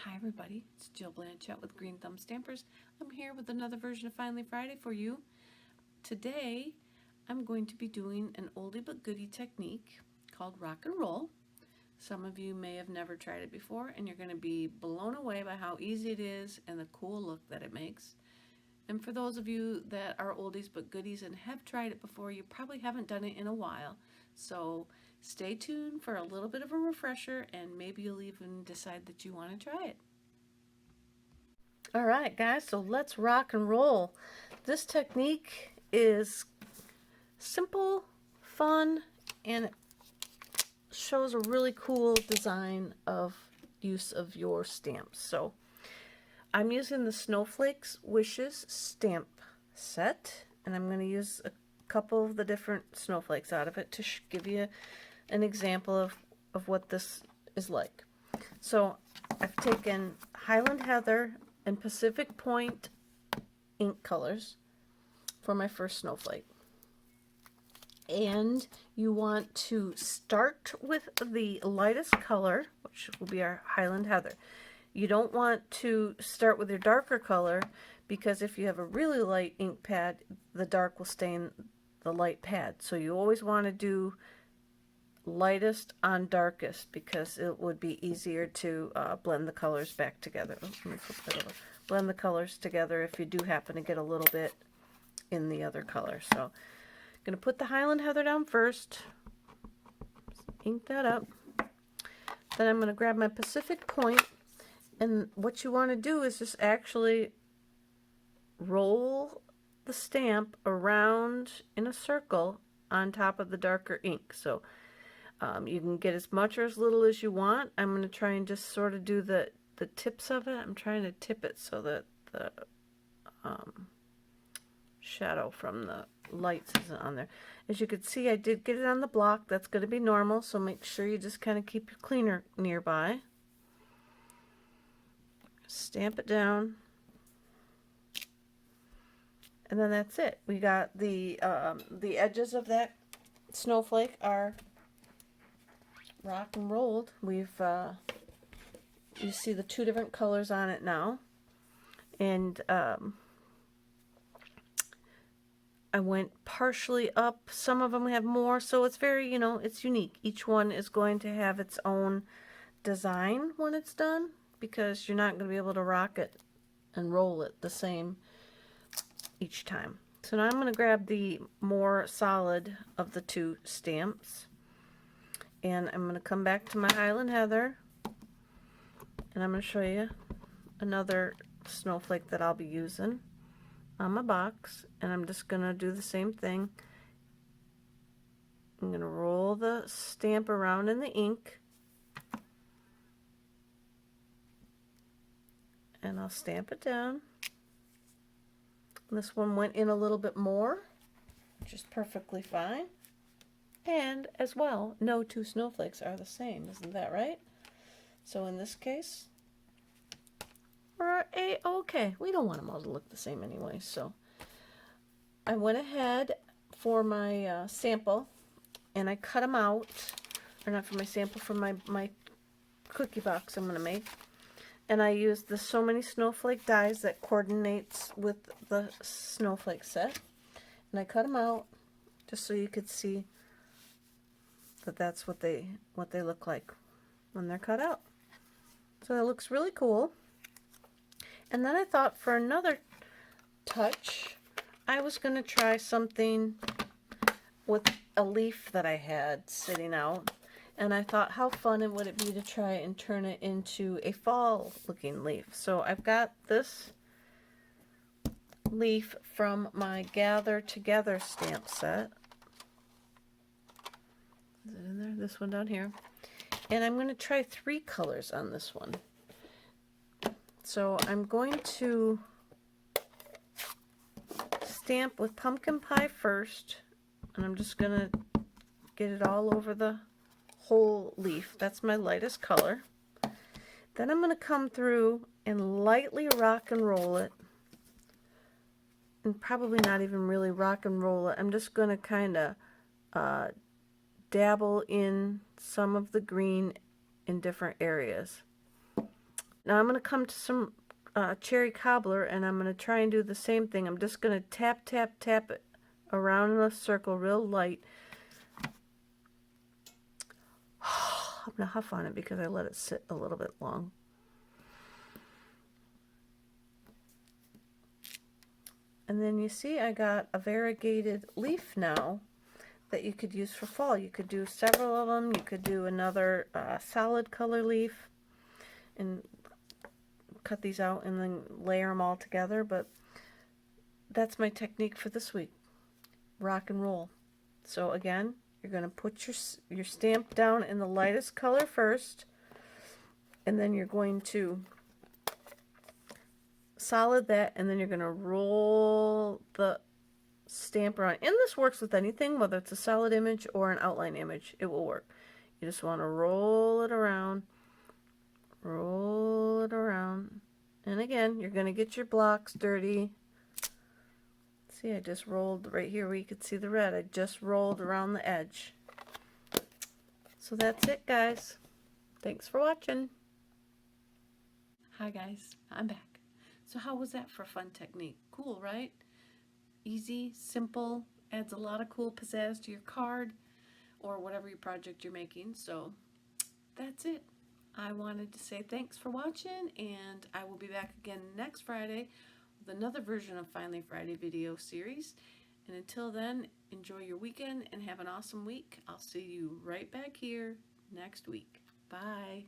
Hi everybody, it's Jill Blanchett with Green Thumb Stampers. I'm here with another version of Finally Friday for you. Today I'm going to be doing an oldie but goodie technique called rock and roll. Some of you may have never tried it before and you're going to be blown away by how easy it is and the cool look that it makes. And for those of you that are oldies but goodies and have tried it before, you probably haven't done it in a while. So stay tuned for a little bit of a refresher and maybe you'll even decide that you want to try it. Alright guys, so let's rock and roll. This technique is simple, fun, and it shows a really cool design of use of your stamps. So I'm using the Snowflake Wishes stamp set, and I'm going to use a couple of the different snowflakes out of it to give you an example of what this is like. So I've taken Highland Heather and Pacific Point ink colors for my first snowflake. And you want to start with the lightest color, which will be our Highland Heather. You don't want to start with your darker color, because if you have a really light ink pad, the dark will stain the light pad. So you always want to do lightest on darkest, because it would be easier to blend the colors back together. Let me flip that over. Blend the colors together if you do happen to get a little bit in the other color. So I'm going to put the Highland Heather down first, ink that up. Then I'm going to grab my Pacific Point, and what you want to do is just actually roll the stamp around in a circle on top of the darker ink. So you can get as much or as little as you want. I'm going to try and just sort of do the tips of it. I'm trying to tip it so that the shadow from the lights isn't on there. As you can see, I did get it on the block. That's going to be normal, so make sure you just kind of keep your cleaner nearby. Stamp it down. And then that's it. We got the edges of that snowflake are rock and rolled. We've you see the two different colors on it now, and I went partially up. Some of them have more, so it's very, it's unique. Each one is going to have its own design when it's done, because you're not going to be able to rock it and roll it the same each time. So now I'm going to grab the more solid of the two stamps, and I'm going to come back to my Highland Heather, and I'm going to show you another snowflake that I'll be using on my box, and I'm just going to do the same thing. I'm going to roll the stamp around in the ink, and I'll stamp it down. This one went in a little bit more, which is perfectly fine. And as well, no two snowflakes are the same, isn't that right? So in this case, we're A-okay. We don't want them all to look the same anyway. So I went ahead for my sample, and I cut them out, or not for my sample, for my cookie box I'm going to make. And I used the So Many Snowflake dies that coordinates with the snowflake set. And I cut them out just so you could see that that's what they look like when they're cut out. So that looks really cool. And then I thought, for another touch, I was going to try something with a leaf that I had sitting out. And I thought, how fun would it be to try and turn it into a fall looking leaf. So I've got this leaf from my Gather Together stamp set. Is it in there? This one down here. And I'm going to try 3 colors on this one. So I'm going to stamp with pumpkin pie first, and I'm just going to get it all over the whole leaf. That's my lightest color. Then I'm going to come through and lightly rock and roll it, and probably not even really rock and roll it. I'm just going to kind of dabble in some of the green in different areas. Now I'm going to come to some cherry cobbler, and I'm going to try and do the same thing. I'm just going to tap, tap, tap it around in a circle real light. I'm going to huff on it because I let it sit a little bit long. And then you see I got a variegated leaf now that you could use for fall. You could do several of them. You could do another solid color leaf and cut these out and then layer them all together. But that's my technique for this week. Rock and roll. So again, you're going to put your stamp down in the lightest color first, and then you're going to solid that, and then you're going to roll the stamp around. And this works with anything, whether it's a solid image or an outline image, it will work. You just want to roll it around, and again, you're going to get your blocks dirty. See, I just rolled right here where you could see the red. I just rolled around the edge. So that's it, guys. Thanks for watching. Hi guys, I'm back. So how was that for a fun technique? Cool, right? Easy, simple, adds a lot of cool pizzazz to your card or whatever your project you're making. So that's it. I wanted to say thanks for watching, and I will be back again next Friday with another version of Finally Friday video series. And until then, enjoy your weekend and have an awesome week. I'll see you right back here next week. Bye.